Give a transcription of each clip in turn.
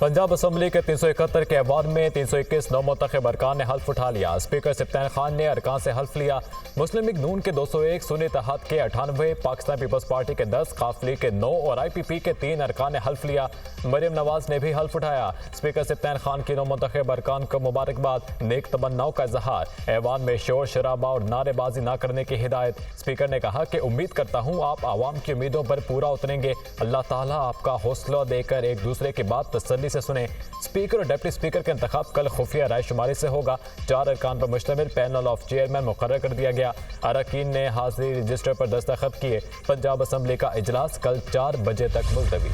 Punjab assembly के 371 के award में 321 नौमुंतखब अरकान ने हल्फ उठा लिया। स्पीकर सिप्तान खान ने अरकान से हल्फ लिया। मुस्लिम लीग नून के 201, सुन्नी इत्तेहाद के 98, पाकिस्तान पीपल्स पार्टी के 10, काफ लीग के 9 और IPP के 3 अरकान ने हल्फ लिया। मरियम नवाज ने भी हल्फ उठाया। स्पीकर सिप्तान खान की नौमुंतखब अरकान को मुबारकबाद, नेक तमन्नाओं का इजहार, ऐवान में शोर शराबा और नारेबाजी न करने की हिदायत। स्पीकर ने कहा कि उम्मीद करता हूँ आप आवाम की उम्मीदों पर पूरा उतरेंगे। अल्लाह ताला आपका हौसला देकर एक दूसरे की बात तसल्ली से सुने। स्पीकर और डिप्टी स्पीकर का इंतखाब कल खुफिया राय शुमारी से होगा। 4 अरकान पर मुश्तमिल पैनल ऑफ चेयरमैन मुकर्रर कर दिया गया। अरकान ने हाजिरी रजिस्टर पर दस्तखत किए। पंजाब असम्बली का इजलास कल 4 बजे तक मुलतवी।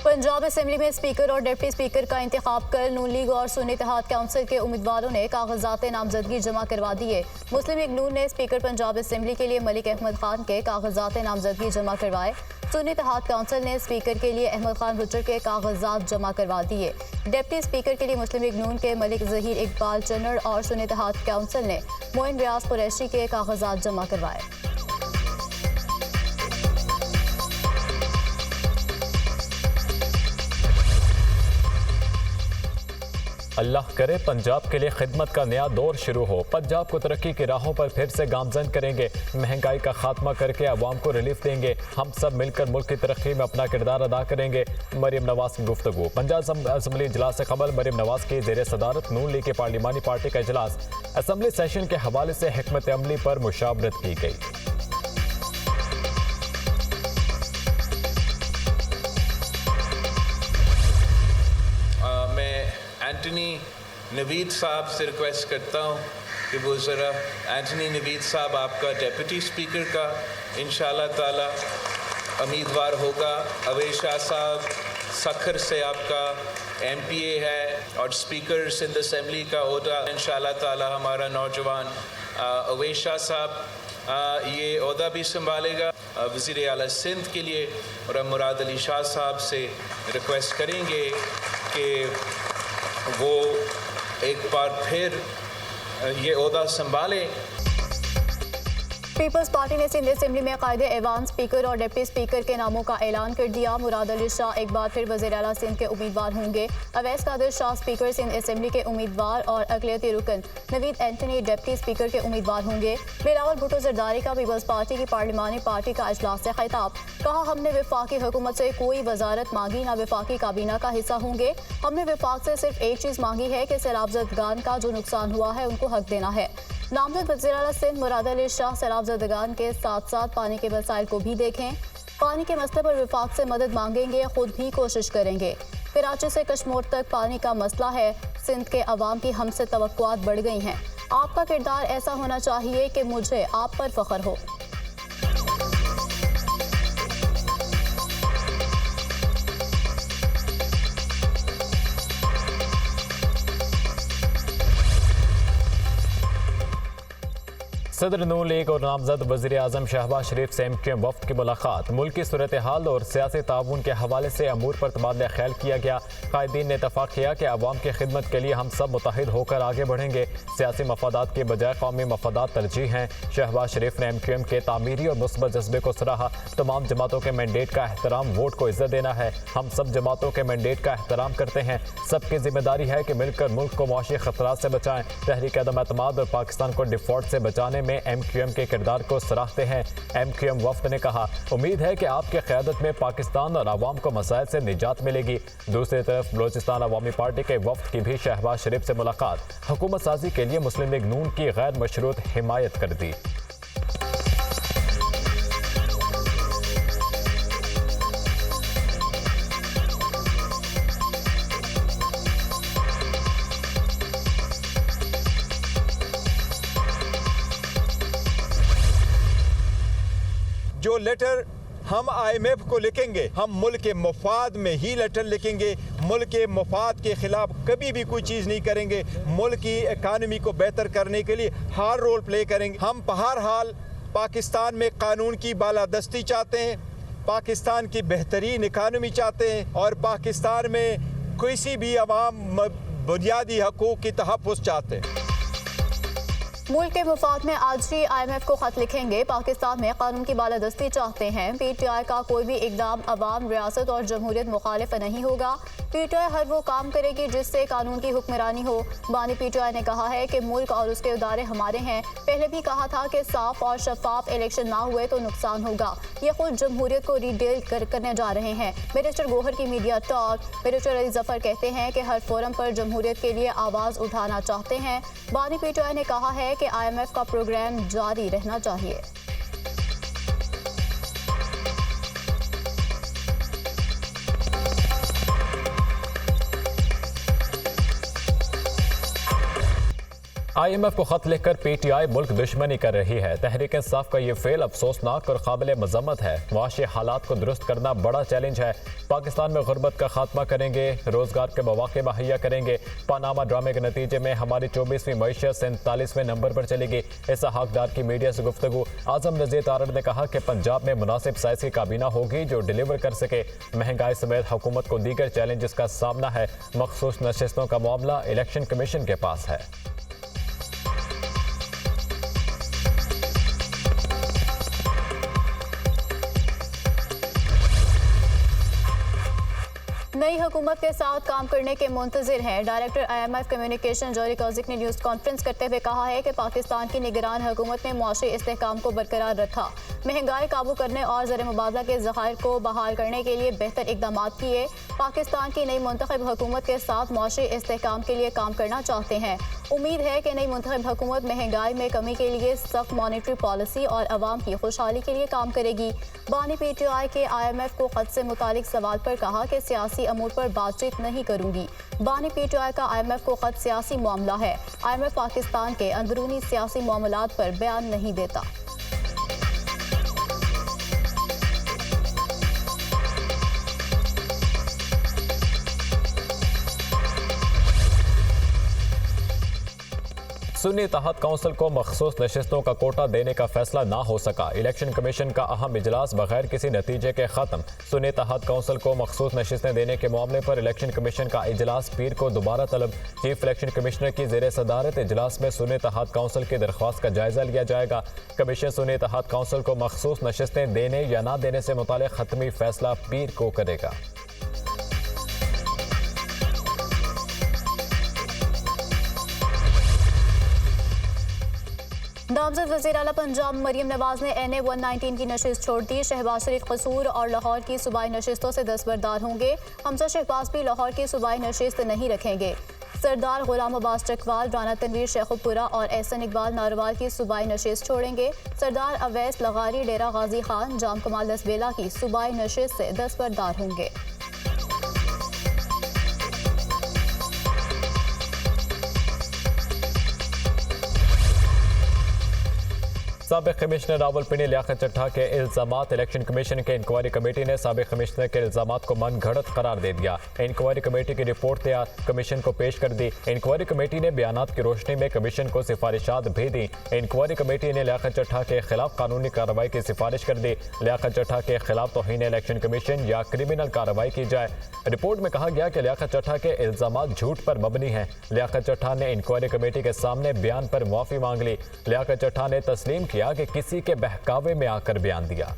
पंजाब असेंबली में स्पीकर और डिप्टी स्पीकर का इंतखाब कर नून लीग और सुन्नी इत्तेहाद काउंसिल के उम्मीदवारों ने कागजात नामजदगी जमा करवा दिए। मुस्लिम लीग नून ने स्पीकर पंजाब असेंबली के लिए मलिक अहमद खान के कागजात नामजदगी जमा करवाए। सुन्नी इत्तेहाद काउंसिल ने स्पीकर के लिए अहमद खान भुट्टर के कागजात जमा करवा दिए। डिप्टी स्पीकर के लिए मुस्लिम लीग नून के मलिक जहीर इकबाल चन्नड़ और सुन्नी इत्तेहाद काउंसिल ने मोइन रियाज कुरैशी के कागजात जमा करवाए। अल्लाह करे पंजाब के लिए खिदमत का नया दौर शुरू हो। पंजाब को तरक्की की राहों पर फिर से गामजन करेंगे। महंगाई का खात्मा करके अवाम को रिलीफ देंगे। हम सब मिलकर मुल्क की तरक्की में अपना किरदार अदा करेंगे। मरियम नवाज की गुफ्तगू। पंजाब असम्बली इजलास से कबल मरियम नवाज की ज़ेर सदारत नून लीग की पार्लिमानी पार्टी का इजलास। असम्बली सेशन के हवाले से हिकमत अमली पर मुशावरत की गई। एंटनी नवीद साहब से रिक्वेस्ट करता हूँ कि वो ज़रा एंटनी नवीद साहब आपका डिप्टी स्पीकर का इंशाल्लाह ताला उम्मीदवार होगा। अवेश शाह साहब सखर से आपका MPA है और स्पीकर सिंध असेंबली का ओहदा इंशाल्लाह ताला हमारा नौजवान अवेश शाह साहब ये ओहदा भी संभालेगा। वज़ीर आला सिंध के लिए और हम मुराद अली शाह साहब से रिक्वेस्ट करेंगे कि वो एक बार फिर ये ओहदा संभाले। पीपल्स पार्टी ने सिंध असेंबली में कायदे ऐवान स्पीकर और डिप्टी स्पीकर के नामों का ऐलान कर दिया। मुराद अली शाह एक बार फिर वज़ीर आला सिंध के उम्मीदवार होंगे। अवैस कादिर शाह स्पीकर सिंध असेंबली के उम्मीदवार और अक़लियती रुकन नवीद एंटनी डिप्टी स्पीकर के उम्मीदवार होंगे। बिलावल भुट्टो ज़रदारी का पीपल्स पार्टी की पार्लिमानी पार्टी का इजलास से खिताब। कहा हमने वफाकी हुकूमत से कोई वजारत मांगी ना वफाकी काबीना का हिस्सा होंगे। हमने वफाक से सिर्फ एक चीज़ मांगी है कि सैलाबजदगान का जो नुकसान हुआ है उनको हक देना है। नामजद वज़ीर आला सिंध मुराद अली शाह सैलाबजदगान के साथ साथ पानी के मसाइल को भी देखें। पानी के मसले पर विफाक से मदद मांगेंगे, खुद भी कोशिश करेंगे। कराची से कश्मीर तक पानी का मसला है। सिंध के अवाम की हमसे तवक्कुआत बढ़ गई हैं। आपका किरदार ऐसा होना चाहिए कि मुझे आप पर फख्र हो। सदर नून लीग और नामजद वज़ीर आज़म शहबाज शरीफ से MQM वफ्द की मुलाकात। मुल्क की सूरत हाल और सियासी ताउन के हवाले से अमूर पर तबादला ख्याल किया गया। कायदीन ने इत्तफाक किया कि अवाम की खिदमत के लिए हम सब मुत्तहिद होकर आगे बढ़ेंगे। सियासी मफादात के बजाय कौमी मफादात तरजीह हैं। शहबाज शरीफ ने MQM के तामीरी और मुस्बत जज्बे को सराहा। तमाम जमातों के मैंडेट का एहतराम, वोट को इज्जत देना है। हम सब जमातों के मैंडेट का एहतराम करते हैं। सबकी जिम्मेदारी है कि मिलकर मुल्क को मुआशी खतरात से बचाएं। तहरीक अदम एतमाद और पाकिस्तान को डिफॉल्ट से बचाने में MQM के किरदार को सराहते हैं। MQM वफ्द ने कहा उम्मीद है कि आपकी क़यादत में पाकिस्तान और आवाम को मसाइल से निजात मिलेगी। दूसरी तरफ बलोचिस्तान अवामी पार्टी के वफ्द की भी शहबाज शरीफ से मुलाकात। हुकूमत साजी के लिए मुस्लिम लीग नून की गैर मशरूत हिमायत कर दी। जो लेटर हम IMF को लिखेंगे, हम मुल्क के मफाद में ही लेटर लिखेंगे। मुल्क के मफाद के खिलाफ कभी भी कोई चीज़ नहीं करेंगे। मुल्क की इकानमी को बेहतर करने के लिए हर रोल प्ले करेंगे। हम बहरहाल पाकिस्तान में कानून की बालादस्ती चाहते हैं, पाकिस्तान की बेहतरीन इकानमी चाहते हैं और पाकिस्तान में किसी भी अवाम बुनियादी हकूक़ की तहफ़्फ़ुज़ चाहते हैं। मुल्क के मुफाद में आज ही IMF को खत लिखेंगे। पाकिस्तान में कानून की बालादस्ती चाहते हैं। PTI का कोई भी इकदाम अवाम, रियासत और जमहूरियत मुखालिफ नहीं होगा। PTI हर वो काम करेगी जिससे कानून की हुक्मरानी हो। बानी PTI ने कहा है कि मुल्क और उसके इदारे हमारे हैं। पहले भी कहा था कि साफ और शफाफ इलेक्शन ना हुए तो नुकसान होगा। ये खुद जमहूरियत को रीडेल करने जा रहे हैं। मिनिस्टर गौहर की media talk minister Ali Zafar कहते हैं कि हर फोरम पर जमहूरियत के लिए आवाज़ उठाना चाहते हैं। बानी PTI ने कहा है कि IMF का प्रोग्राम जारी रहना चाहिए। IMF को खत लिखकर PTI मुल्क दुश्मनी कर रही है। तहरीक इंसाफ का ये फेल अफसोसनाक और काबिल मजम्मत है। मुआशी हालात को दुरुस्त करना बड़ा चैलेंज है। पाकिस्तान में गुर्बत का खात्मा करेंगे, रोजगार के मौके मुहैया करेंगे। पानामा ड्रामे के नतीजे में हमारी 24वीं मईशत 47वें नंबर पर चलेगी। इस हकदार की मीडिया से गुफ्तगू। आजम नज़ीर तारड़ ने कहा कि पंजाब में मुनासिब साइज की काबीना होगी जो डिलीवर कर सके। महंगाई समेत हुकूमत को दीगर चैलेंजेस का सामना है। मखसूस नशिस्तों का मामला इलेक्शन कमीशन के पास है। नई हुकूमत के साथ काम करने के मुंतजिर हैं। डायरेक्टर IMF कम्युनिकेशन जोरी कौजिक ने न्यूज़ कॉन्फ्रेंस करते हुए कहा है कि पाकिस्तान की निगरान हुकूमत ने मुआशी इस्तेहकाम को बरकरार रखा, महंगाई काबू करने और ज़र मुबादला के ज़खायर को बहाल करने के लिए बेहतर इकदाम किए। पाकिस्तान की नई मुंतखब हुकूमत के साथ मुआशी इस्तेहकाम के लिए काम करना चाहते हैं। उम्मीद है कि नई मुंतखब हुकूमत महंगाई में कमी के लिए सख्त मॉनिटरी पॉलिसी और अवाम की खुशहाली के लिए काम करेगी। बानी PTI के IMF को खत से मुतालिक सवाल पर कहा कि सियासी अमूर पर बातचीत नहीं करूंगी। बानी PTI का IMF को खत सियासी मामला है। IMF पाकिस्तान के अंदरूनी सियासी मामलात पर बयान नहीं देता। सुन्नी इत्तेहाद काउंसिल को मखसूस नशिस्तों का कोटा देने का फैसला ना हो सका। इलेक्शन कमीशन का अहम इजलास बगैर किसी नतीजे के खत्म। सुन्नी इत्तेहाद काउंसिल को मखसूस नशिस्तें देने के मामले पर इलेक्शन कमीशन का इजलास पीर को दोबारा तलब। चीफ इलेक्शन कमिश्नर की जेर सदारत इजलास में सुन्नी इत्तेहाद काउंसिल की दरख्वास्त का जायजा लिया जाएगा। कमीशन सुन्नी इत्तेहाद काउंसिल को मखसूस नशिस्तें देने या ना देने से मुताल्लिक खत्मी फैसला पीर को करेगा। नामजद वज़ीर आला पंजाब मरियम नवाज ने NA 119 की नशिस्त छोड़ दी। शहबाज शरीफ कसूर और लाहौर की सूबाई नशिस्तों से दस्तबरदार होंगे। हमजा शहबाज भी लाहौर की सूबाई नशिस्त नहीं रखेंगे। सरदार गुलाम अब्बास चकवाल, राना तनवीर शेखुपुरा और एहसन इकबाल नारवाल की सूबाई नशिस्त छोड़ेंगे। सरदार अवैस लगारी, डेरा गाजी खान, जाम कमाल दसबेला की सूबाई नशिस्त से दस्तबरदार होंगे। साबिक कमिश्नर रावलपिंडी लियाकत चट्टा के इल्जामात। इलेक्शन कमीशन के इंक्वायरी कमेटी ने साबिक कमिश्नर के इल्जामात को मन घड़त करार दे दिया। इंक्वायरी कमेटी की रिपोर्ट तैयार कमीशन को पेश कर दी। इंक्वायरी कमेटी ने बयानात की रोशनी में कमीशन को सिफारिशात भेजी। इंक्वायरी कमेटी ने लियाकत चट्टा के खिलाफ कानूनी कार्रवाई की सिफारिश कर दी। लियाकत चट्टा के खिलाफ तौहीन इलेक्शन कमीशन या क्रिमिनल कार्रवाई की जाए। रिपोर्ट में कहा गया कि लियाकत चट्टा के इल्जामात झूठ पर मबनी हैं। लियाकत चट्टा ने इंक्वायरी कमेटी के सामने बयान पर माफी मांग ली। लियाकत चट्टा ने तस्लीम किया कि किसी के बहकावे में आकर बयान दिया।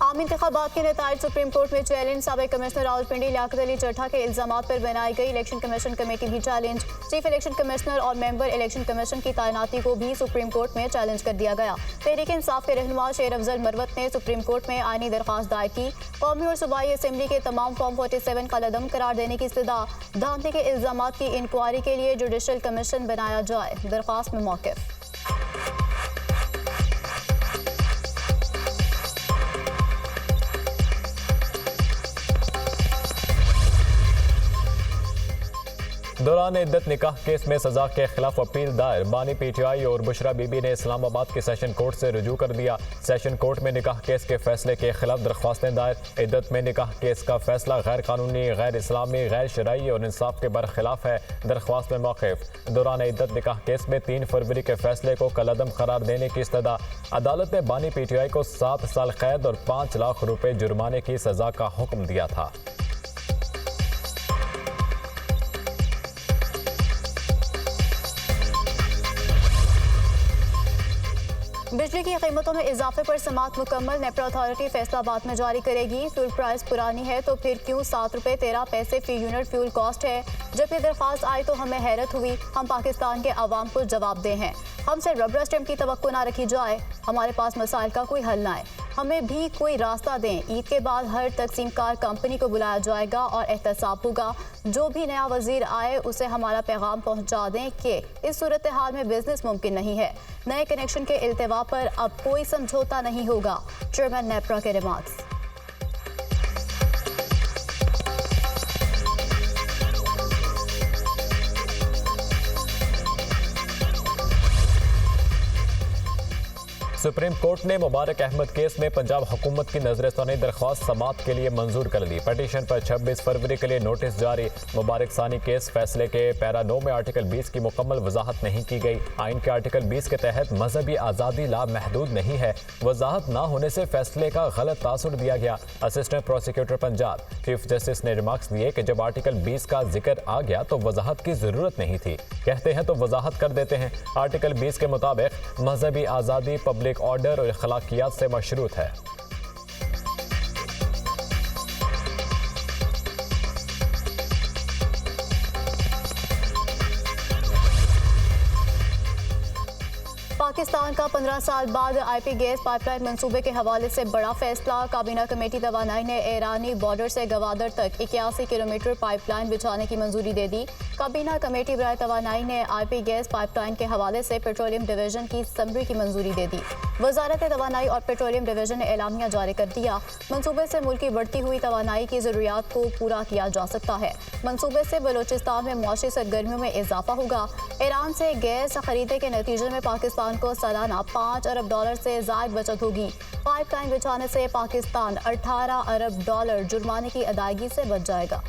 आम इंतखाबात के नताइज सुप्रीम कोर्ट में चैलेंज। साबिक कमिश्नर रावलपिंडी लियाकत अली चट्टा के इल्जामात पर बनाई गई इलेक्शन कमीशन कमेटी भी चैलेंज। चीफ इलेक्शन कमिश्नर और मेंबर इलेक्शन कमीशन की तैनाती को भी सुप्रीम कोर्ट में चैलेंज कर दिया गया। तहरीक इंसाफ के रहनुमा शेर अफजल मरवत ने सुप्रीम कोर्ट में आईनी दरख्वास्त दायर की। कौमी और सूबाई असम्बली के तमाम फॉर्म 47 का लदम करार देने की इस्तदा। धांधली के इल्जामात की इंक्वायरी के लिए जुडिशल कमीशन बनाया जाए। दरख्वास्त में मौक़िफ़। दौरान इद्दत निकाह केस में सजा के खिलाफ अपील दायर। बानी PTI और बुशरा बीबी ने इस्लामाबाद के सेशन कोर्ट से रुजू कर दिया। सेशन कोर्ट में निकाह केस के फैसले के खिलाफ दरख्वास्तें दायर। इद्दत में निकाह केस का फैसला गैर कानूनी, गैर इस्लामी, गैर शरई और इंसाफ के बरखिलाफ है। दरख्वास्त में मौक़िफ़। दौरान इद्दत निकाह केस में 3 फरवरी के फैसले को कलअदम करार देने की इस्तदा। अदालत ने बानी PTI को 7 साल कैद और 5 लाख रुपए जुर्माने की सजा का हुक्म दिया था। बिजली की कीमतों में इजाफे पर समाअत मुकम्मल। नेपरा अथॉरिटी फैसलाबाद में जारी करेगी। फ्यूल प्राइस पुरानी है तो फिर क्यों 7 रुपये 13 पैसे फी यूनिट फ्यूल कॉस्ट है। जब ये दरख्वास्त आई तो हमें हैरत हुई। हम पाकिस्तान के अवाम को जवाब दे हैं। हमसे रबर स्टैम्प की तवक्को ना रखी जाए। हमारे पास मसाइल का कोई हल ना है। हमें भी कोई रास्ता दें। ईद के बाद हर तकसीम कार कंपनी को बुलाया जाएगा और एहतसाब होगा। जो भी नया वजीर आए उसे हमारा पैगाम पहुंचा दें कि इस सूरत हाल में बिजनेस मुमकिन नहीं है। नए कनेक्शन के इल्तिवा पर अब कोई समझौता नहीं होगा। चेयरमैन नेपरा के रिमार्क्स। सुप्रीम कोर्ट ने मुबारक अहमद केस में पंजाब हुकूमत की नजरसानी दरख्वास्त समाअत के लिए मंजूर कर दी। पटिशन पर 26 फरवरी के लिए नोटिस जारी। मुबारक सानी केस फैसले के पैरा 9 में आर्टिकल 20 की मुकम्मल वजाहत नहीं की गई। आइन के आर्टिकल 20 के तहत मजहबी आज़ादी लामहदूद नहीं है। वजाहत न होने से फैसले का गलत तासुर दिया गया। Assistant prosecutor Punjab chief justice ने रिमार्क्स दिए कि जब आर्टिकल 20 का जिक्र आ गया तो वजाहत की जरूरत नहीं थी। कहते हैं तो वजाहत कर देते हैं। आर्टिकल 20 के मुताबिक मजहबी आज़ादी पब्लिक ऑर्डर और अखलाकियात से मशरूत है। पाकिस्तान का 15 साल बाद IP गैस पाइपलाइन मंसूबे के हवाले से बड़ा फैसला। काबीना कमेटी तवानाई ने ईरानी बॉर्डर से गवादर तक 81 किलोमीटर पाइपलाइन बिछाने की मंजूरी दे दी। काबीना कमेटी बराए तवानाई ने IP गैस पाइपलाइन के हवाले से पेट्रोलियम डिवीजन की समरी की मंजूरी दे दी। वजारत तवानाई और पेट्रोलियम डिवीजन ने एलामिया जारी कर दिया। मंसूबे से मुल्क की बढ़ती हुई तवानाई की जरूरियात को पूरा किया जा सकता है। मंसूबे से बलोचिस्तान में मुआशी सरगर्मियों में इजाफा होगा। ईरान से गैस खरीदे के नतीजे में पाकिस्तान को सालाना $5 अरब से ज़ायद बचत होगी। पाइपलाइन बिछाने से पाकिस्तान $18 अरब जुर्माने की अदायगी से बच जाएगा।